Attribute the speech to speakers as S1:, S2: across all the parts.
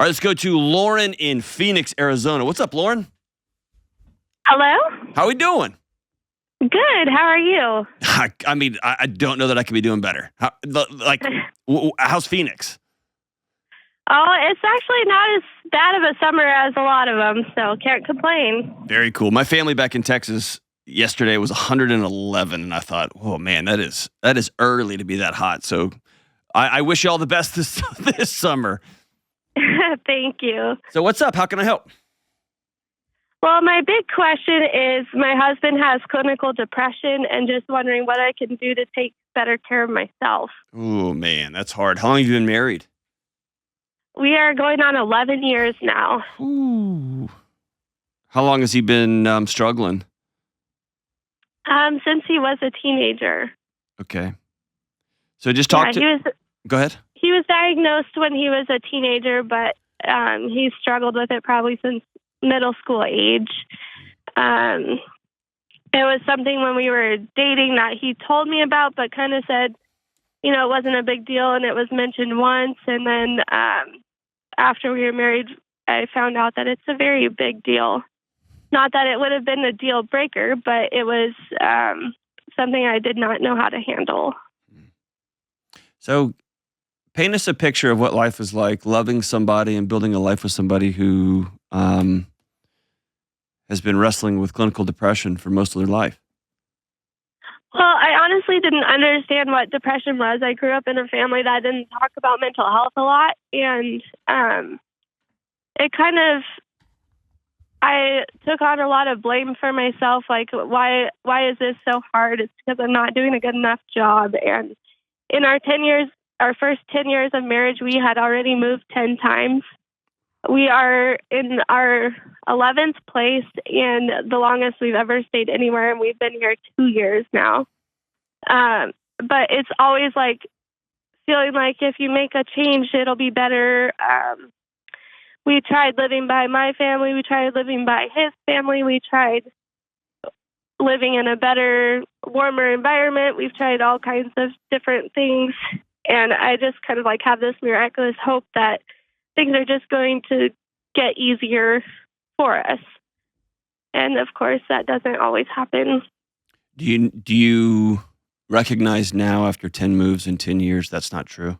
S1: All right, let's go to Lauren in Phoenix, Arizona. What's up, Lauren?
S2: Hello?
S1: How we doing?
S2: Good. How are you?
S1: I mean, I don't know that I can be doing better. How's Phoenix?
S2: Oh, it's actually not as bad of a summer as a lot of them, so can't complain.
S1: Very cool. My family back in Texas yesterday was 111, and I thought, oh man, that is early to be that hot. So I wish you all the best this summer.
S2: Thank you.
S1: So what's up? How can I help?
S2: Well, my big question is my husband has clinical depression and just wondering what I can do to take better care of myself.
S1: Oh man, that's hard. How long have you been married?
S2: We are going on 11 years now.
S1: Ooh. How long has he been struggling?
S2: Since he was a teenager.
S1: Okay. So just talk Go ahead.
S2: He was diagnosed when he was a teenager, but he's struggled with it probably since middle school age. It was something when we were dating that he told me about, but kind of said, it wasn't a big deal, and it was mentioned once. And then after we were married, I found out that it's a very big deal. Not that it would have been a deal breaker, but it was something I did not know how to handle.
S1: So paint us a picture of what life is like, loving somebody and building a life with somebody who has been wrestling with clinical depression for most of their life.
S2: Well, I honestly didn't understand what depression was. I grew up in a family that didn't talk about mental health a lot, and it kind of, I took on a lot of blame for myself, like, why is this so hard? It's because I'm not doing a good enough job. And in our first 10 years of marriage, we had already moved 10 times. We are in our 11th place and the longest we've ever stayed anywhere, and we've been here 2 years now. But it's always like feeling like if you make a change, it'll be better. We tried living by my family. We tried living by his family. We tried living in a better, warmer environment. We've tried all kinds of different things. And I just kind of like have this miraculous hope that things are just going to get easier for us. And of course, that doesn't always happen.
S1: Do you recognize now after 10 moves in 10 years that's not true?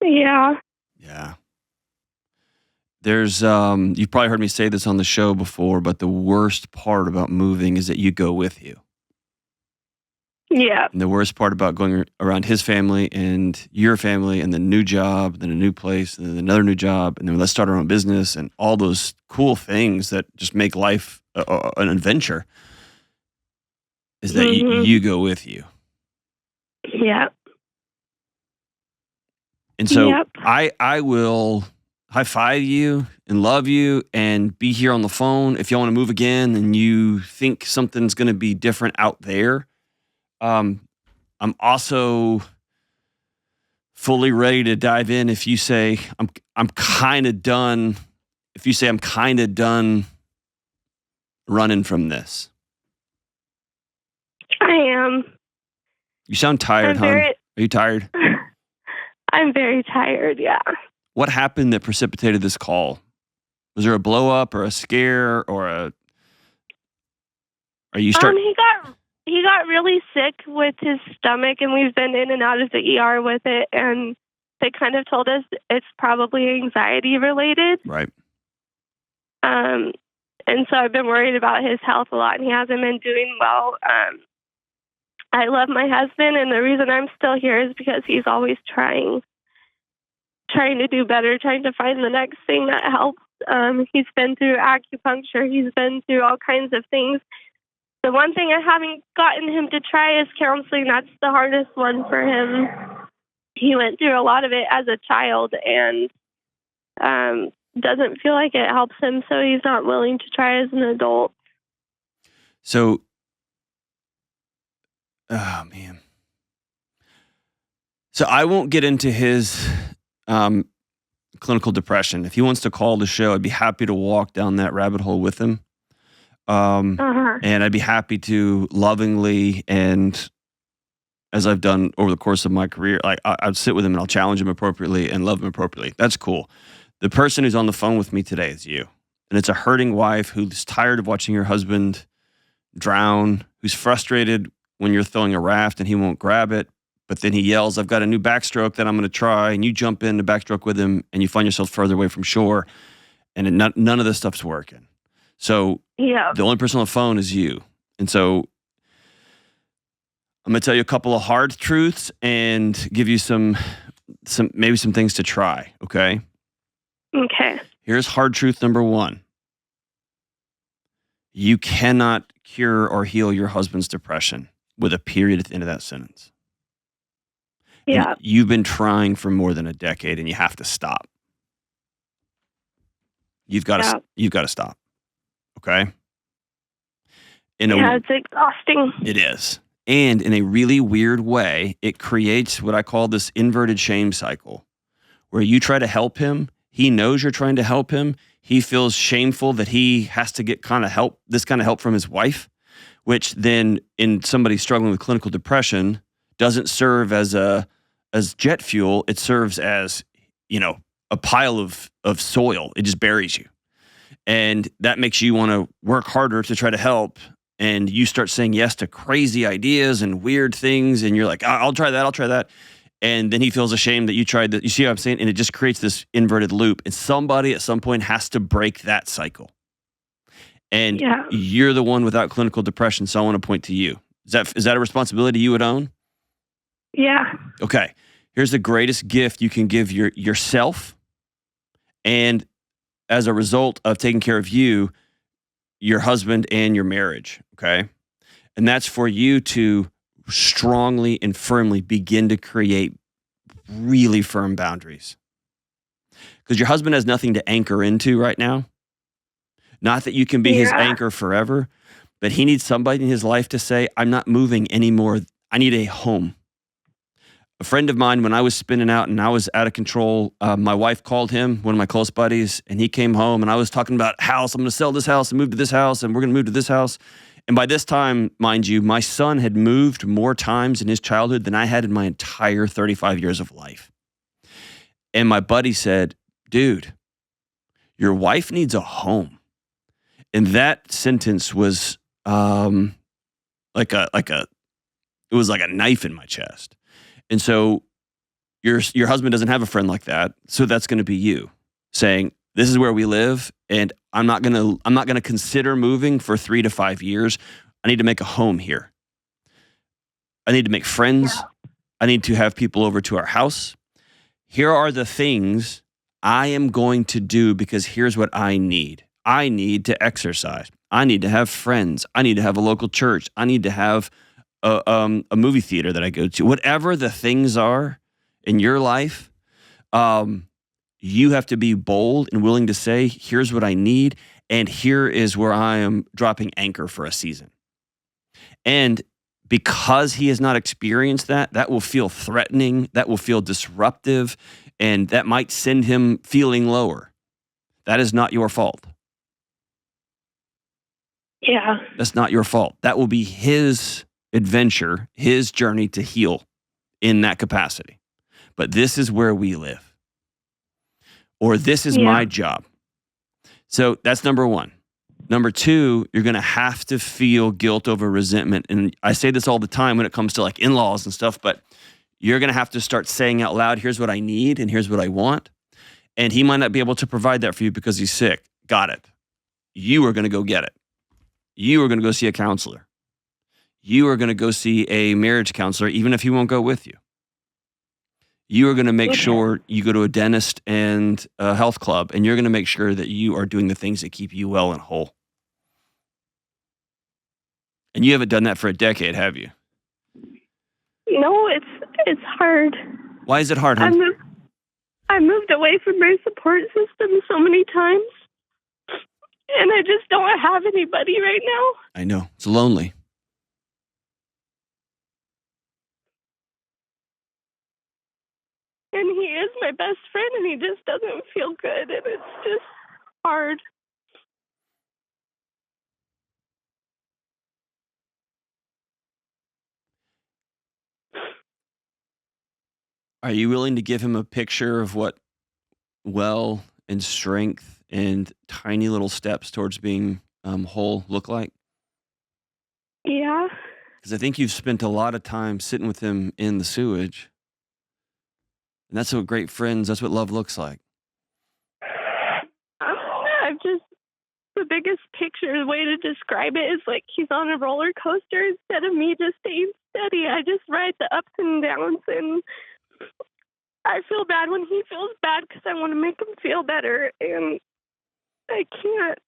S2: Yeah.
S1: Yeah. There's you've probably heard me say this on the show before, but the worst part about moving is that you go with you.
S2: Yeah.
S1: And the worst part about going around his family and your family and the new job, then a new place, and then another new job, and then let's start our own business and all those cool things that just make life an adventure is that you go with you.
S2: Yeah.
S1: And so I will high five you and love you and be here on the phone. If you want to move again and you think something's going to be different out there, I'm also fully ready to dive in if you say I'm kind of done. If you say I'm kind of done running from this.
S2: I am.
S1: You sound tired, hon. Are you tired?
S2: I'm very tired, yeah.
S1: What happened that precipitated this call? Was there a blow up or a scare or a? Are you starting?
S2: He got really sick with his stomach, and we've been in and out of the ER with it, and they kind of told us it's probably anxiety related.
S1: Right.
S2: And so I've been worried about his health a lot, and he hasn't been doing well. I love my husband, and the reason I'm still here is because he's always trying to do better, trying to find the next thing that helps. He's been through acupuncture. He's been through all kinds of things. The one thing I haven't gotten him to try is counseling. That's the hardest one for him. He went through a lot of it as a child and doesn't feel like it helps him, so he's not willing to try as an adult.
S1: So, oh man. So I won't get into his clinical depression. If he wants to call the show, I'd be happy to walk down that rabbit hole with him. And I'd be happy to lovingly and as I've done over the course of my career. Like I'd sit with him and I'll challenge him appropriately and love him appropriately. That's cool. The person who's on the phone with me today is you. And it's a hurting wife who's tired of watching her husband drown, who's frustrated when you're throwing a raft and he won't grab it. But then he yells, I've got a new backstroke that I'm going to try. And you jump in to backstroke with him and you find yourself further away from shore. And none of this stuff's working. So
S2: Yeah.
S1: the only person on the phone is you. And so I'm going to tell you a couple of hard truths and give you some things to try. Okay.
S2: Okay.
S1: Here's hard truth number 1. You cannot cure or heal your husband's depression with a period at the end of that sentence.
S2: Yeah.
S1: And you've been trying for more than a decade and you have to stop. You've got to stop. Okay?
S2: It's exhausting.
S1: It is. And in a really weird way, it creates what I call this inverted shame cycle where you try to help him. He knows you're trying to help him. He feels shameful that he has to get this kind of help from his wife, which then in somebody struggling with clinical depression doesn't serve as jet fuel. It serves as, a pile of soil. It just buries you. And that makes you want to work harder to try to help. And you start saying yes to crazy ideas and weird things. And you're like, I'll try that. And then he feels ashamed that you tried that. You see what I'm saying? And it just creates this inverted loop. And somebody at some point has to break that cycle. And you're the one without clinical depression. So I want to point to you. Is that a responsibility you would own?
S2: Yeah.
S1: Okay. Here's the greatest gift you can give yourself. And as a result of taking care of you, your husband and your marriage. Okay. And that's for you to strongly and firmly begin to create really firm boundaries. Because your husband has nothing to anchor into right now. Not that you can be his anchor forever, but he needs somebody in his life to say, I'm not moving anymore. I need a home. A friend of mine, when I was spinning out and I was out of control, my wife called him, one of my close buddies, and he came home and I was talking about house. I'm going to sell this house and move to this house and we're going to move to this house. And by this time, mind you, my son had moved more times in his childhood than I had in my entire 35 years of life. And my buddy said, dude, your wife needs a home. And that sentence was it was like a knife in my chest. And so your husband doesn't have a friend like that. So that's going to be you saying, this is where we live, and I'm not going to consider moving for 3 to 5 years. I need to make a home here. I need to make friends. Yeah. I need to have people over to our house. Here are the things I am going to do because here's what I need. I need to exercise. I need to have friends. I need to have a local church. I need to have a movie theater that I go to. Whatever the things are in your life, you have to be bold and willing to say, here's what I need, and here is where I am dropping anchor for a season. And because he has not experienced that will feel threatening, that will feel disruptive, and that might send him feeling lower. That is not your fault.
S2: Yeah.
S1: That's not your fault. That will be his adventure, his journey to heal in that capacity. But this is where we live. Or this is my job. So that's number 1. Number 2, you're going to have to feel guilt over resentment. And I say this all the time when it comes to like in-laws and stuff, but you're going to have to start saying out loud, here's what I need and here's what I want. And he might not be able to provide that for you because he's sick. Got it. You are going to go get it. You are going to go see a counselor. You are going to go see a marriage counselor, even if he won't go with you. You are going to make sure you go to a dentist and a health club, and you're going to make sure that you are doing the things that keep you well and whole. And you haven't done that for a decade, have you?
S2: No, it's hard.
S1: Why is it hard, hon?
S2: I moved away from my support system so many times, and I just don't have anybody right now.
S1: I know. It's lonely.
S2: And he is my best friend, and he just doesn't feel good, and it's just hard.
S1: Are you willing to give him a picture of what well and strength and tiny little steps towards being whole look like?
S2: Yeah.
S1: Because I think you've spent a lot of time sitting with him in the sewage. And that's what great friends, that's what love looks like.
S2: I've just, the biggest picture, the way to describe it is like he's on a roller coaster instead of me just staying steady. I just ride the ups and downs, and I feel bad when he feels bad because I want to make him feel better, and I can't.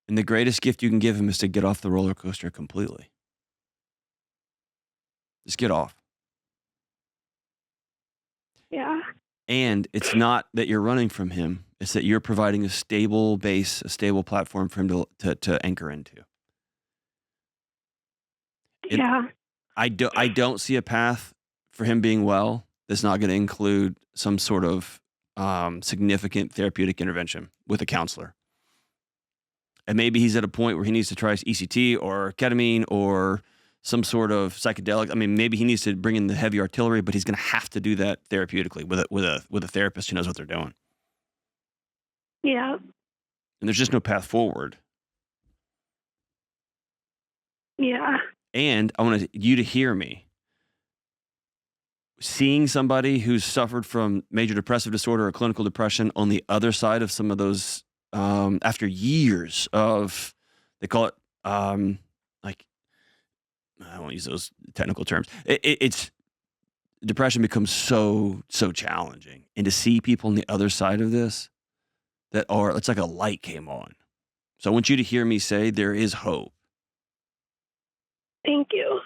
S1: And the greatest gift you can give him is to get off the roller coaster completely. Just get off.
S2: Yeah.
S1: And it's not that you're running from him. It's that you're providing a stable base, a stable platform for him to anchor into.
S2: Yeah.
S1: I don't see a path for him being well that's not going to include some sort of significant therapeutic intervention with a counselor. And maybe he's at a point where he needs to try ECT or ketamine or some sort of psychedelic. I mean, maybe he needs to bring in the heavy artillery, but he's going to have to do that therapeutically with a therapist who knows what they're doing.
S2: Yeah.
S1: And there's just no path forward.
S2: Yeah.
S1: And I want you to hear me. Seeing somebody who's suffered from major depressive disorder or clinical depression on the other side of some of those, after years of, they call it, like, I won't use those technical terms. It's depression becomes so challenging, and to see people on the other side of this it's like a light came on. So I want you to hear me say there is hope.
S2: Thank you.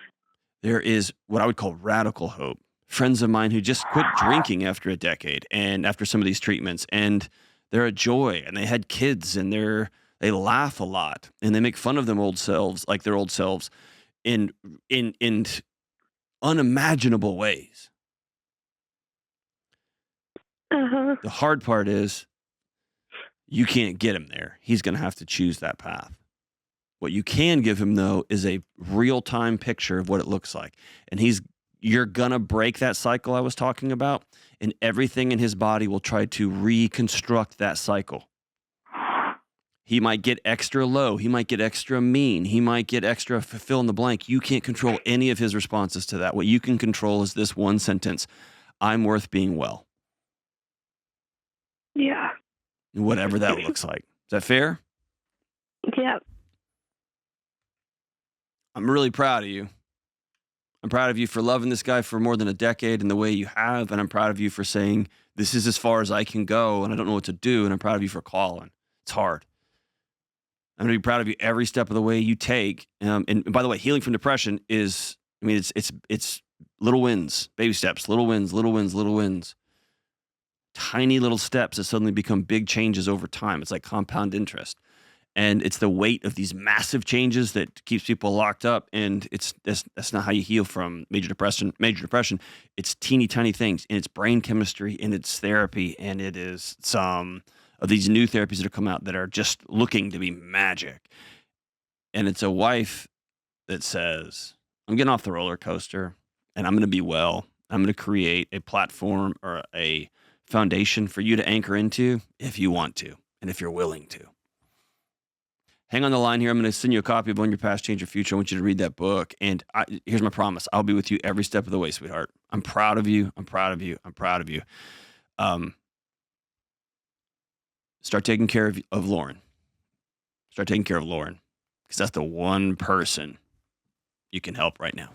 S1: There is what I would call radical hope. Friends of mine who just quit drinking after a decade and after some of these treatments, and they're a joy, and they had kids, and they laugh a lot, and they make fun of them old selves, like their old selves, in unimaginable ways.
S2: Uh-huh.
S1: The hard part is you can't get him there. He's going to have to choose that path. What you can give him, though, is a real-time picture of what it looks like. And you're going to break that cycle I was talking about, and everything in his body will try to reconstruct that cycle. He might get extra low. He might get extra mean. He might get extra fill in the blank. You can't control any of his responses to that. What you can control is this one sentence: I'm worth being well.
S2: Yeah.
S1: Whatever that looks like. Is that fair?
S2: Yeah.
S1: I'm really proud of you. I'm proud of you for loving this guy for more than a decade in the way you have. And I'm proud of you for saying, this is as far as I can go, and I don't know what to do. And I'm proud of you for calling. It's hard. I'm going to be proud of you every step of the way you take. And by the way, healing from depression is, I mean, it's little wins, baby steps, little wins, little wins, little wins. Tiny little steps that suddenly become big changes over time. It's like compound interest. And it's the weight of these massive changes that keeps people locked up. And that's not how you heal from major depression. Major depression, it's teeny tiny things. And it's brain chemistry, and it's therapy, and it is some of these new therapies that are come out that are just looking to be magic. And it's a wife that says, I'm getting off the roller coaster, and I'm going to be well. I'm going to create a platform or a foundation for you to anchor into if you want to, and if you're willing to. Hang on the line here. I'm going to send you a copy of On Your Past, Change Your Future. I want you to read that book. And here's my promise. I'll be with you every step of the way, sweetheart. I'm proud of you. I'm proud of you. I'm proud of you. Start taking care of Lauren. Start taking care of Lauren, because that's the one person you can help right now.